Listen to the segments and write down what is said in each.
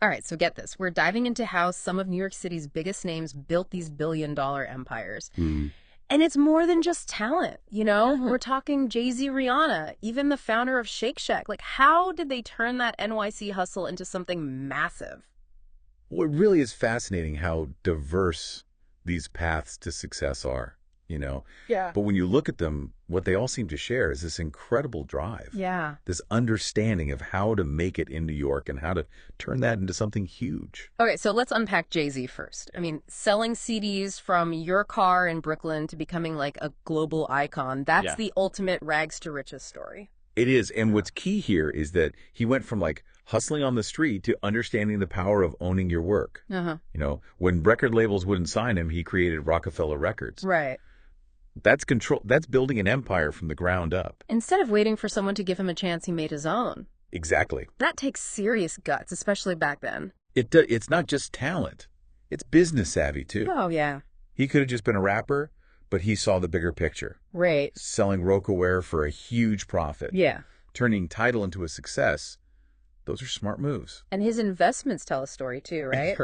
All right, so get this. We're diving into how some of New York City's biggest names built these billion-dollar empires. And it's more than just talent, you know? We're talking JayZ, Rihanna, even the founder of Shake Shack. Like, how did they turn that NYC hustle into something massive? Well, it really is fascinating how diverse these paths to success are, you know? Yeah. But when you look at them, what they all seem to share is this incredible drive. Yeah. This understanding of how to make it in New York and how to turn that into something huge. Okay, so let's unpack JayZ first. I mean, selling CDs from your car in Brooklyn to becoming like a global icon, that's the ultimate rags to riches story. It is. And what's key here is that he went from like hustling on the street to understanding the power of owning your work. You know, when record labels wouldn't sign him, he created Roc-A-Fella Records. Right. That's control. That's building an empire from the ground up. Instead of waiting for someone to give him a chance, he made his own. Exactly. That takes serious guts, especially back then. It's not just talent. It's business savvy, too. Oh, yeah. He could have just been a rapper, but he saw the bigger picture. Right. Selling Roc-A-Wear for a huge profit. Yeah. Turning Tidal into a success. Those are smart moves. And his investments tell a story, too, right?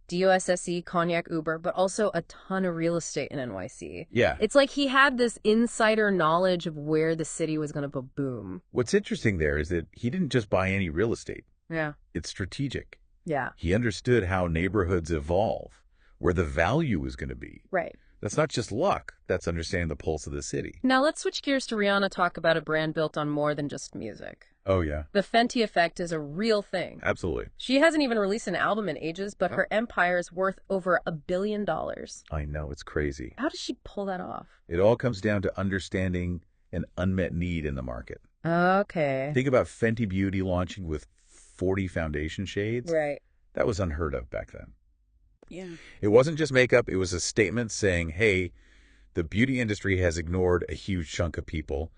D'Ussé Cognac, Uber, but also a ton of real estate in NYC. Yeah. It's like he had this insider knowledge of where the city was going to boom. What's interesting there is that he didn't just buy any real estate. Yeah. It's strategic. Yeah. He understood how neighborhoods evolve, where the value is going to be. Right. That's not just luck. That's understanding the pulse of the city. Now let's switch gears to Rihanna, talk about a brand built on more than just music. Oh, yeah. The Fenty Effect is a real thing. Absolutely. She hasn't even released an album in ages, but her empire is worth over $1 billion. I know. It's crazy. How does she pull that off? It all comes down to understanding an unmet need in the market. Okay. Think about Fenty Beauty launching with 40 foundation shades. Right. That was unheard of back then. Yeah. It wasn't just makeup. It was a statement saying, hey, the beauty industry has ignored a huge chunk of people,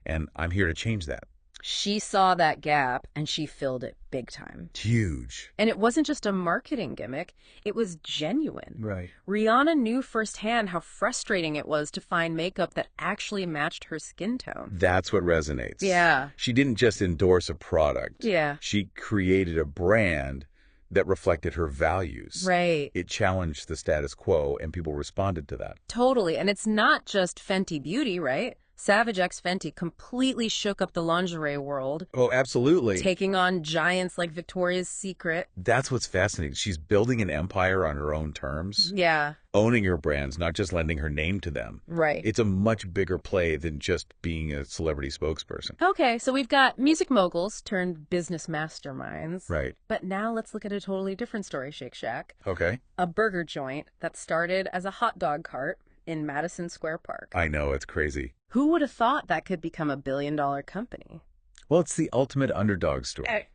and I'm here to change that. She saw that gap, and she filled it big time. Huge. And it wasn't just a marketing gimmick. It was genuine. Right. Rihanna knew firsthand how frustrating it was to find makeup that actually matched her skin tone. That's what resonates. Yeah. She didn't just endorse a product. Yeah. She created a brand that reflected her values. Right. It challenged the status quo, and people responded to that. Totally. And it's not just Fenty Beauty, right? Savage X Fenty completely shook up the lingerie world. Oh, absolutely. Taking on giants like Victoria's Secret. That's what's fascinating. She's building an empire on her own terms. Yeah. Owning her brands, not just lending her name to them. Right. It's a much bigger play than just being a celebrity spokesperson. Okay, so we've got music moguls turned business masterminds. Right. But now let's look at a totally different story, Shake Shack. Okay. A burger joint that started as a hot dog cart in Madison Square Park. I know, it's crazy. Who would have thought that could become a billion-dollar company? Well, it's the ultimate underdog story.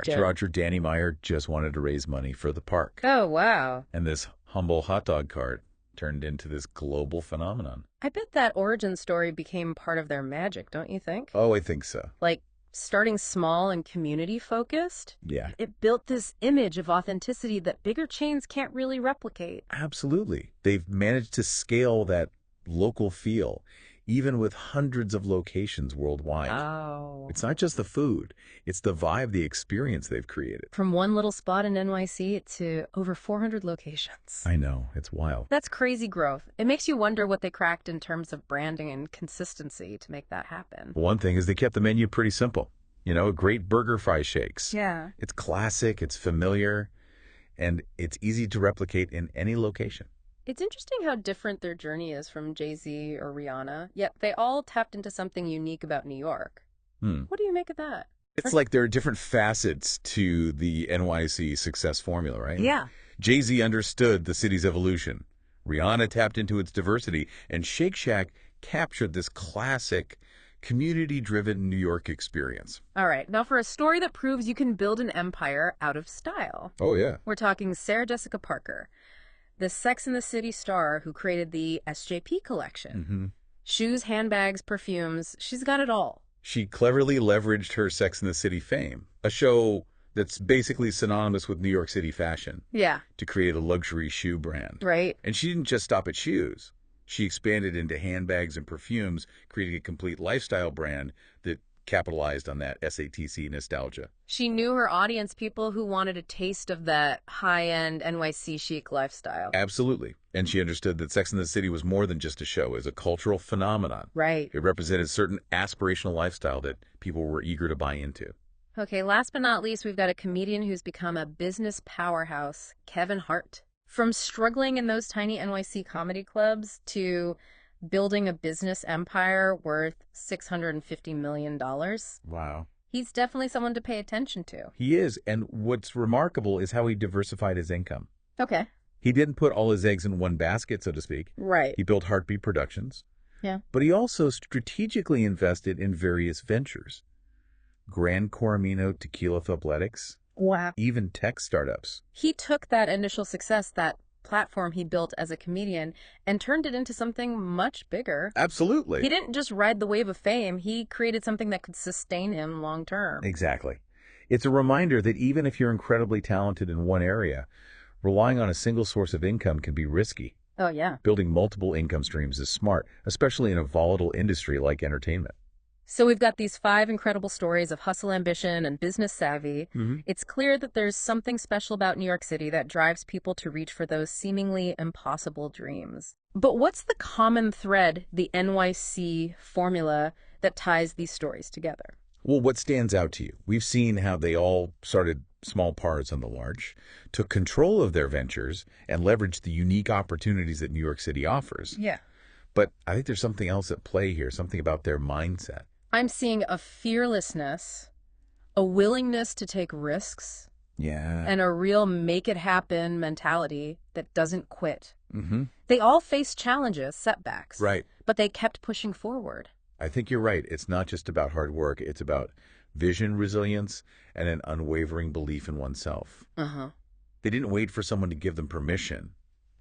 Joke. Roger Danny Meyer just wanted to raise money for the park. Oh, wow. And this humble hot dog cart turned into this global phenomenon. I bet that origin story became part of their magic, don't you think? Oh, I think so. Like, starting small and community-focused? Yeah. It built this image of authenticity that bigger chains can't really replicate. Absolutely. They've managed to scale that local feel, even with hundreds of locations worldwide. Oh. It's not just the food. It's the vibe, the experience they've created. From one little spot in NYC to over 400 locations. I know. It's wild. That's crazy growth. It makes you wonder what they cracked in terms of branding and consistency to make that happen. One thing is they kept the menu pretty simple. You know, great burger fry shakes. Yeah. It's classic, it's familiar, and it's easy to replicate in any location. It's interesting how different their journey is from JayZ or Rihanna, yet they all tapped into something unique about New York. What do you make of that? It's like there are different facets to the NYC success formula, right? Yeah. JayZ understood the city's evolution. Rihanna tapped into its diversity, and Shake Shack captured this classic community-driven New York experience. All right, now for a story that proves you can build an empire out of style. Oh, yeah. We're talking Sarah Jessica Parker, the Sex and the City star who created the SJP Collection. Shoes, handbags, perfumes, she's got it all. She cleverly leveraged her Sex and the City fame, a show that's basically synonymous with New York City fashion, Yeah. to create a luxury shoe brand. Right. And she didn't just stop at shoes. She expanded into handbags and perfumes, creating a complete lifestyle brand that capitalized on that SATC nostalgia. She knew her audience, people who wanted a taste of that high-end NYC chic lifestyle. Absolutely. And she understood that Sex and the City was more than just a show. It was a cultural phenomenon. Right. It represented a certain aspirational lifestyle that people were eager to buy into. Okay, last but not least, we've got a comedian who's become a business powerhouse, Kevin Hart. From struggling in those tiny NYC comedy clubs to building a business empire worth $650 million. Wow. He's definitely someone to pay attention to. He is. And what's remarkable is how he diversified his income. Okay. He didn't put all his eggs in one basket, so to speak. Right. He built Heartbeat Productions. Yeah. But he also strategically invested in various ventures. Gran Coramino Tequila Athletics. Wow. Even tech startups. He took that initial success, that platform he built as a comedian, and turned it into something much bigger. Absolutely. He didn't just ride the wave of fame. He created something that could sustain him long term. Exactly. It's a reminder that even if you're incredibly talented in one area, relying on a single source of income can be risky. Oh, yeah. Building multiple income streams is smart, especially in a volatile industry like entertainment. So we've got these 5 incredible stories of hustle ambition and business savvy. It's clear that there's something special about New York City that drives people to reach for those seemingly impossible dreams. But what's the common thread, the NYC formula, that ties these stories together? Well, what stands out to you? We've seen how they all started small parts on the large, took control of their ventures, and leveraged the unique opportunities that New York City offers. Yeah. But I think there's something else at play here, something about their mindset. I'm seeing a fearlessness, a willingness to take risks, and a real make-it-happen mentality that doesn't quit. They all faced challenges, setbacks. Right. But they kept pushing forward. I think you're right. It's not just about hard work. It's about vision, resilience, and an unwavering belief in oneself. They didn't wait for someone to give them permission.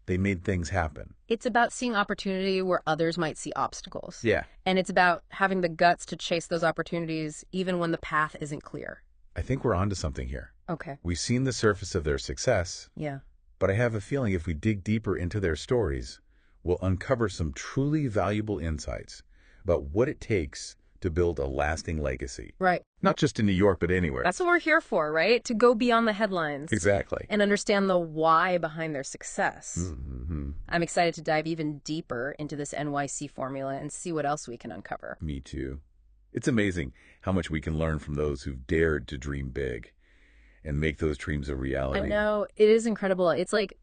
They made things happen. It's about seeing opportunity where others might see obstacles. Yeah. And it's about having the guts to chase those opportunities even when the path isn't clear. I think we're onto something here. Okay. We've seen the surface of their success. Yeah. But I have a feeling if we dig deeper into their stories, we'll uncover some truly valuable insights about what it takes to build a lasting legacy. Right. Not just in New York, but anywhere. That's what we're here for, right? To go beyond the headlines. Exactly. And understand the why behind their success. I'm excited to dive even deeper into this NYC formula and see what else we can uncover. Me too. It's amazing how much we can learn from those who've dared to dream big and make those dreams a reality. I know. It is incredible. It's like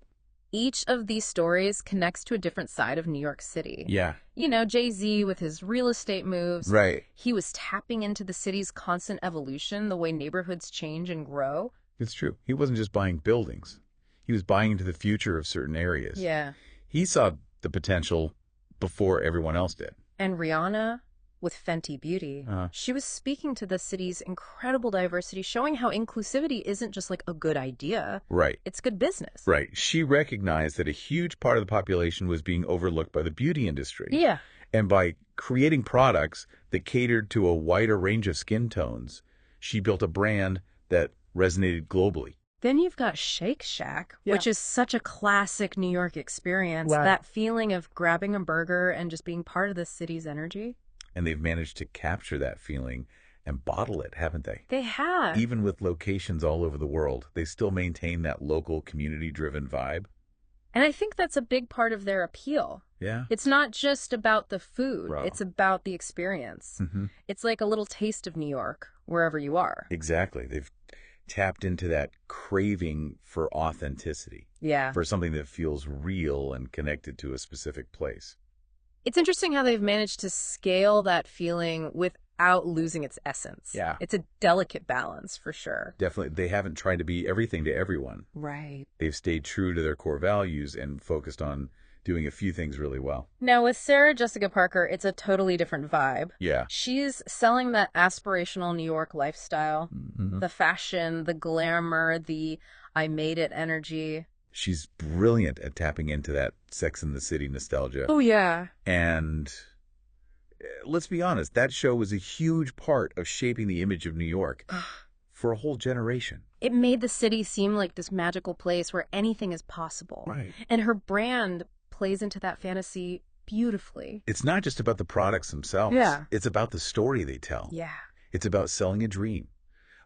each of these stories connects to a different side of New York City. Yeah. You know, JayZ with his real estate moves. Right. He was tapping into the city's constant evolution, the way neighborhoods change and grow. It's true. He wasn't just buying buildings. He was buying into the future of certain areas. Yeah. He saw the potential before everyone else did. And Rihanna with Fenty Beauty, she was speaking to the city's incredible diversity, showing how inclusivity isn't just like a good idea. Right. It's good business. Right. She recognized that a huge part of the population was being overlooked by the beauty industry. Yeah. And by creating products that catered to a wider range of skin tones, she built a brand that resonated globally. Then you've got Shake Shack, which is such a classic New York experience. Wow. That feeling of grabbing a burger and just being part of the city's energy. And they've managed to capture that feeling and bottle it, haven't they? They have. Even with locations all over the world, they still maintain that local, community-driven vibe. And I think that's a big part of their appeal. Yeah. It's not just about the food. Wow. It's about the experience. It's like a little taste of New York, wherever you are. Exactly. They've tapped into that craving for authenticity. Yeah. For something that feels real and connected to a specific place. It's interesting how they've managed to scale that feeling without losing its essence. Yeah. It's a delicate balance, for sure. Definitely. They haven't tried to be everything to everyone. Right. They've stayed true to their core values and focused on doing a few things really well. Now, with Sarah Jessica Parker, it's a totally different vibe. Yeah. She's selling that aspirational New York lifestyle, the fashion, the glamour, the I made it energy. She's brilliant at tapping into that Sex and the City nostalgia. Oh, yeah. And let's be honest, that show was a huge part of shaping the image of New York for a whole generation. It made the city seem like this magical place where anything is possible. Right. And her brand plays into that fantasy beautifully. It's not just about the products themselves. Yeah. It's about the story they tell. Yeah. It's about selling a dream,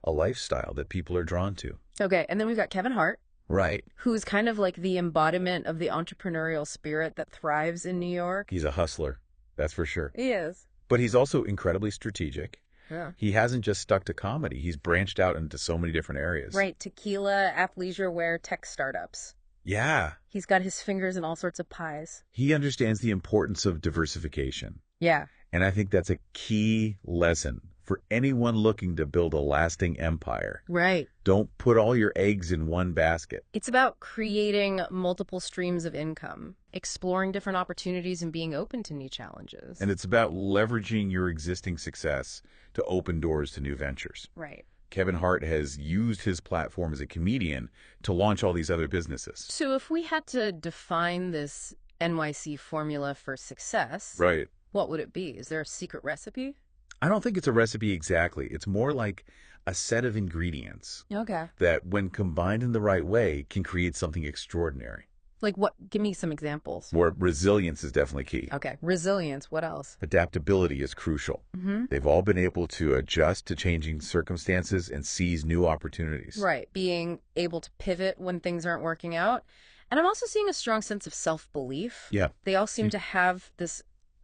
a lifestyle that people are drawn to. Okay, and then we've got Kevin Hart, Right. who's kind of like the embodiment of the entrepreneurial spirit that thrives in New York. He's a hustler, that's for sure. He is. But he's also incredibly strategic. Yeah. He hasn't just stuck to comedy. He's branched out into so many different areas. Right, tequila, athleisure wear, tech startups. Yeah. He's got his fingers in all sorts of pies. He understands the importance of diversification. Yeah. And I think that's a key lesson for anyone looking to build a lasting empire. Right. Don't put all your eggs in one basket. It's about creating multiple streams of income, exploring different opportunities, and being open to new challenges. And it's about leveraging your existing success to open doors to new ventures. Right. Kevin Hart has used his platform as a comedian to launch all these other businesses. So if we had to define this NYC formula for success, Right. what would it be? Is there a secret recipe? I don't think it's a recipe exactly. It's more like a set of ingredients Okay. that, when combined in the right way, can create something extraordinary. Like what? Give me some examples. Where resilience is definitely key. Okay. Resilience. What else? Adaptability is crucial. They've all been able to adjust to changing circumstances and seize new opportunities. Right. Being able to pivot when things aren't working out. And I'm also seeing a strong sense of self-belief. Yeah. They all seem to have this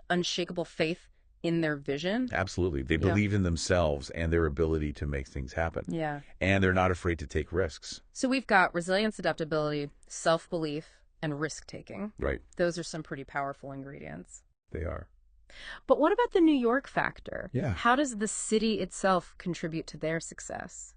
unshakable faith in their vision. Absolutely. They believe in themselves and their ability to make things happen. Yeah. And they're not afraid to take risks. So we've got resilience, adaptability, self-belief, and risk-taking. Right. Those are some pretty powerful ingredients. They are. But what about the New York factor? Yeah. How does the city itself contribute to their success?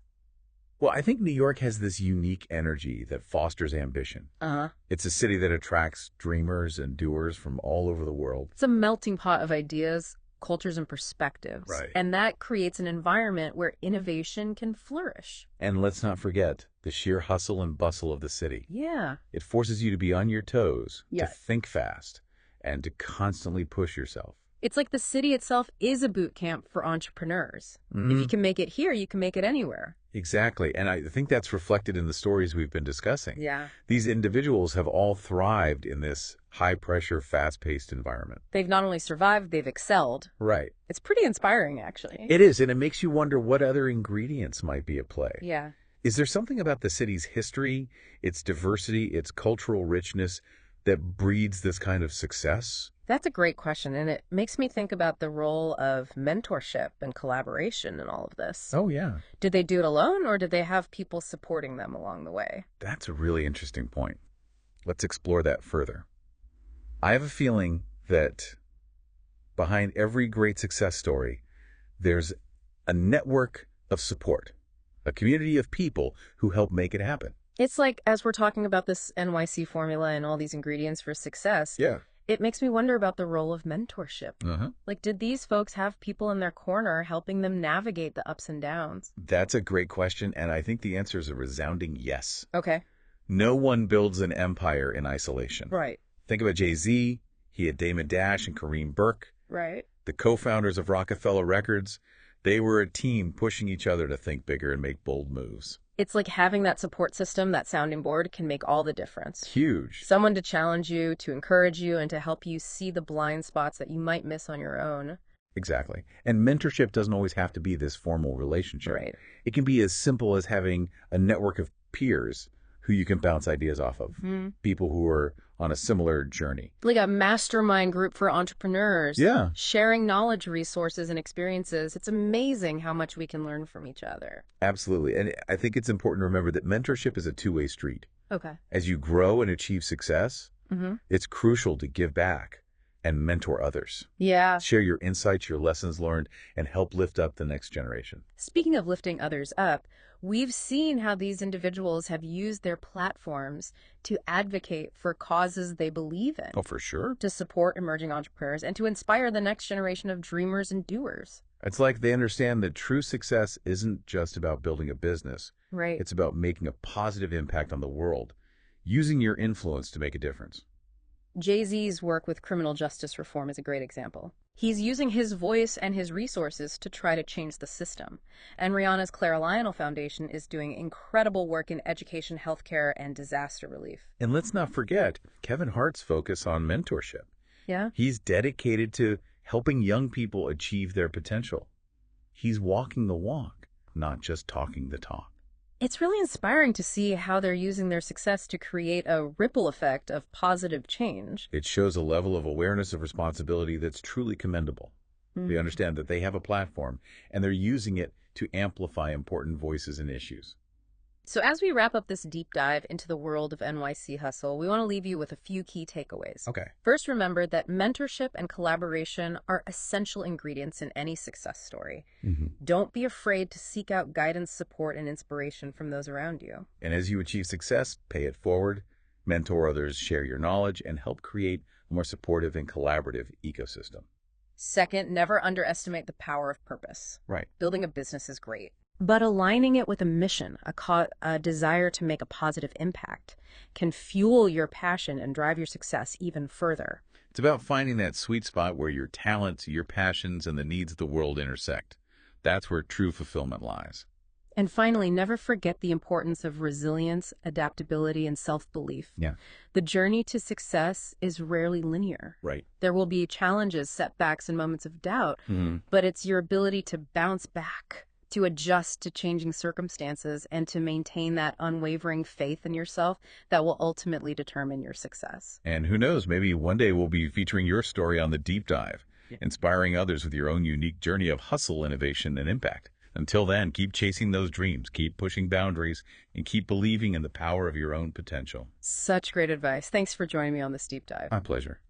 Well, I think New York has this unique energy that fosters ambition. Uh-huh. It's a city that attracts dreamers and doers from all over the world. It's a melting pot of ideas, cultures, and perspectives. Right. And that creates an environment where innovation can flourish. And let's not forget the sheer hustle and bustle of the city. Yeah. It forces you to be on your toes, to Yes. think fast, and to constantly push yourself. It's like the city itself is a boot camp for entrepreneurs. If you can make it here, you can make it anywhere. Exactly. And I think that's reflected in the stories we've been discussing. Yeah. These individuals have all thrived in this high-pressure, fast-paced environment. They've not only survived, they've excelled. Right. It's pretty inspiring, actually. It is, and it makes you wonder what other ingredients might be at play. Yeah. Is there something about the city's history, its diversity, its cultural richness that breeds this kind of success? That's a great question, and it makes me think about the role of mentorship and collaboration in all of this. Oh, yeah. Did they do it alone, or did they have people supporting them along the way? That's a really interesting point. Let's explore that further. I have a feeling that behind every great success story, there's a network of support, a community of people who help make it happen. It's like, as we're talking about this NYC formula and all these ingredients for success, Yeah. it makes me wonder about the role of mentorship. Like, did these folks have people in their corner helping them navigate the ups and downs? That's a great question, and I think the answer is a resounding yes. Okay. No one builds an empire in isolation. Right. Think about JayZ. He had Damon Dash and Kareem Burke, Right. the co-founders of Roc-A-Fella Records. They were a team pushing each other to think bigger and make bold moves. It's like having that support system, that sounding board, can make all the difference. Huge. Someone to challenge you, to encourage you, and to help you see the blind spots that you might miss on your own. Exactly. And mentorship doesn't always have to be this formal relationship. Right. It can be as simple as having a network of peers who you can bounce ideas off of, people who are on a similar journey. Like a mastermind group for entrepreneurs. Yeah. Sharing knowledge, resources, and experiences. It's amazing how much we can learn from each other. Absolutely. And I think it's important to remember that mentorship is a two-way street. Okay. As you grow and achieve success, it's crucial to give back and mentor others. Yeah. Share your insights, your lessons learned, and help lift up the next generation. Speaking of lifting others up, we've seen how these individuals have used their platforms to advocate for causes they believe in, Oh, for sure. to support emerging entrepreneurs, and to inspire the next generation of dreamers and doers. It's like they understand that true success isn't just about building a business. Right. It's about making a positive impact on the world, using your influence to make a difference. JayZ's work with criminal justice reform is a great example. He's using his voice and his resources to try to change the system. And Rihanna's Clara Lionel Foundation is doing incredible work in education, healthcare, and disaster relief. And let's not forget Kevin Hart's focus on mentorship. Yeah? He's dedicated to helping young people achieve their potential. He's walking the walk, not just talking the talk. It's really inspiring to see how they're using their success to create a ripple effect of positive change. It shows a level of awareness of responsibility that's truly commendable. They understand that they have a platform, and they're using it to amplify important voices and issues. So as we wrap up this deep dive into the world of NYC hustle, we want to leave you with a few key takeaways. Okay. First, remember that mentorship and collaboration are essential ingredients in any success story. Don't be afraid to seek out guidance, support, and inspiration from those around you. And as you achieve success, pay it forward, mentor others, share your knowledge, and help create a more supportive and collaborative ecosystem. Second, never underestimate the power of purpose. Right. Building a business is great, but aligning it with a mission, a desire to make a positive impact, can fuel your passion and drive your success even further. It's about finding that sweet spot where your talents, your passions, and the needs of the world intersect. That's where true fulfillment lies. And finally, never forget the importance of resilience, adaptability, and self-belief. Yeah. The journey to success is rarely linear. Right. There will be challenges, setbacks, and moments of doubt, but it's your ability to bounce back, to adjust to changing circumstances, and to maintain that unwavering faith in yourself that will ultimately determine your success. And who knows, maybe one day we'll be featuring your story on the deep dive, inspiring others with your own unique journey of hustle, innovation, and impact. Until then, keep chasing those dreams, keep pushing boundaries, and keep believing in the power of your own potential. Such great advice. Thanks for joining me on this deep dive. My pleasure.